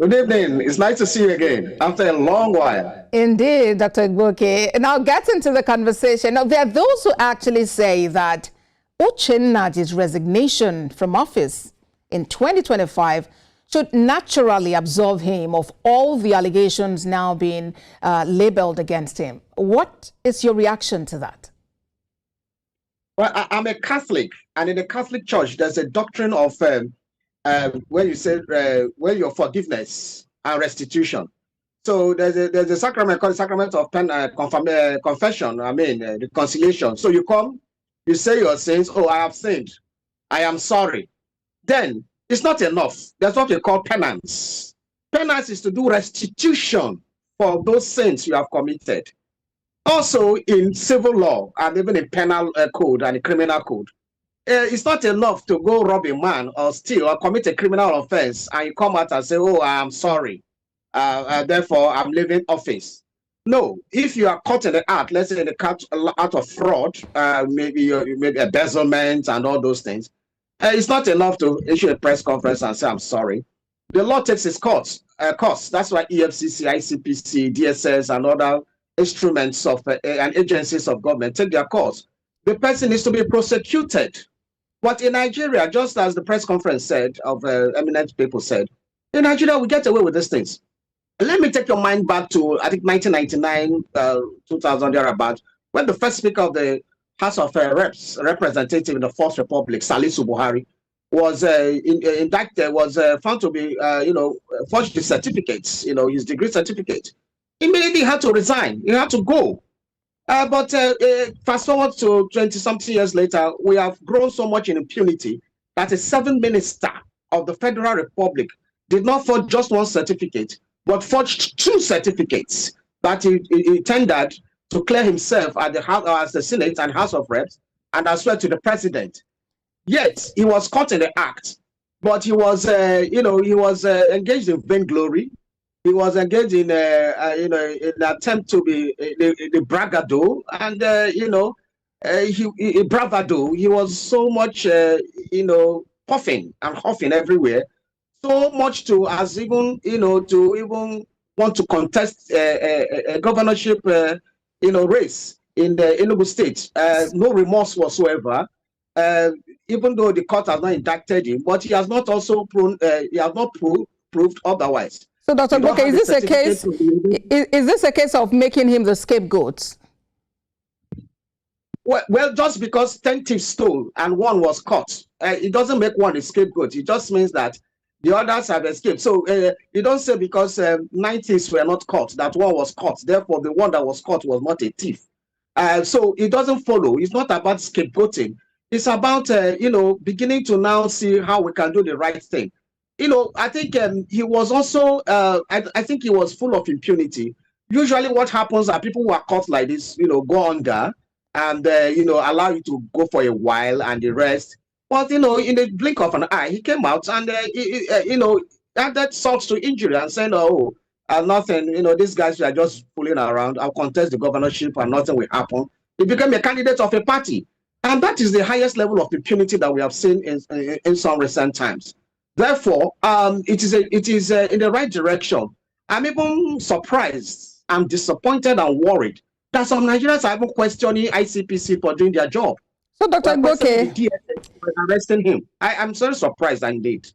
Good evening. It's nice to see you again after a long while. Indeed, Dr. Igboke. Now, get into the conversation. Now, there are those who actually say that Nnanji's resignation from office in 2025 should naturally absolve him of all the allegations now being labeled against him. What is your reaction to that? Well, I'm a Catholic, and in the Catholic Church, there's a doctrine of where you say where your forgiveness and restitution. So there's a sacrament called the sacrament of confession. Reconciliation. So you come, you say your sins. Oh, I have sinned. I am sorry. Then it's not enough. That's what we call penance. Penance is to do restitution for those sins you have committed. Also in civil law and even in penal code and the criminal code, it's not enough to go rob a man or steal or commit a criminal offense and you come out and say, oh, I'm sorry. Therefore, I'm leaving office. No, if you are caught in the act, let's say in the act of fraud, maybe embezzlement and all those things, it's not enough to issue a press conference and say, I'm sorry. The law takes its course. That's why EFCC, ICPC, DSS, and other instruments of and agencies of government take their course. The person is to be prosecuted. But in Nigeria, just as the press conference said, of eminent people said, in Nigeria, we get away with these things. Let me take your mind back to, I think, 1999, 2000, thereabout, when the first Speaker of the House of Representatives in the Fourth Republic, Salisu Buhari, was indicted, was found to be, forged his certificates, his degree certificate. Immediately had to resign. He had to go. But fast forward to 20-something years later, we have grown so much in impunity that a 7th minister of the Federal Republic did not forge just one certificate, but forged 2 certificates that he tendered to clear himself at the House, as the Senate and House of Reps, and as well to the President. Yet he was caught in the act, but he was, engaged in vainglory. He was engaged in, in an attempt to be the bragado, and bravado. He was so much, puffing and huffing everywhere, so much to as even, to even want to contest a governorship, race in the Enugu state. No remorse whatsoever. Even though the court has not indicted him, but he has not also proved otherwise. So, Dr. Igboke, is this a case of making him the scapegoat? Well, just because 10 thieves stole and 1 was caught, it doesn't make 1 a scapegoat. It just means that the others have escaped. So you don't say because 9 thieves were not caught, that 1 was caught. Therefore, the 1 that was caught was not a thief. So it doesn't follow. It's not about scapegoating. It's about, beginning to now see how we can do the right thing. I think he was also, I think he was full of impunity. Usually what happens are people who are caught like this, go under and, allow you to go for a while and the rest. But, in the blink of an eye, he came out and, added salt to injury and saying, oh, nothing, these guys are just fooling around. I'll contest the governorship and nothing will happen. He became a candidate of a party. And that is the highest level of impunity that we have seen in some recent times. Therefore, it is in the right direction. I'm even surprised, I'm disappointed and worried that some Nigerians are even questioning ICPC for doing their job. So, Dr. Igboke, arresting him. I'm very surprised indeed.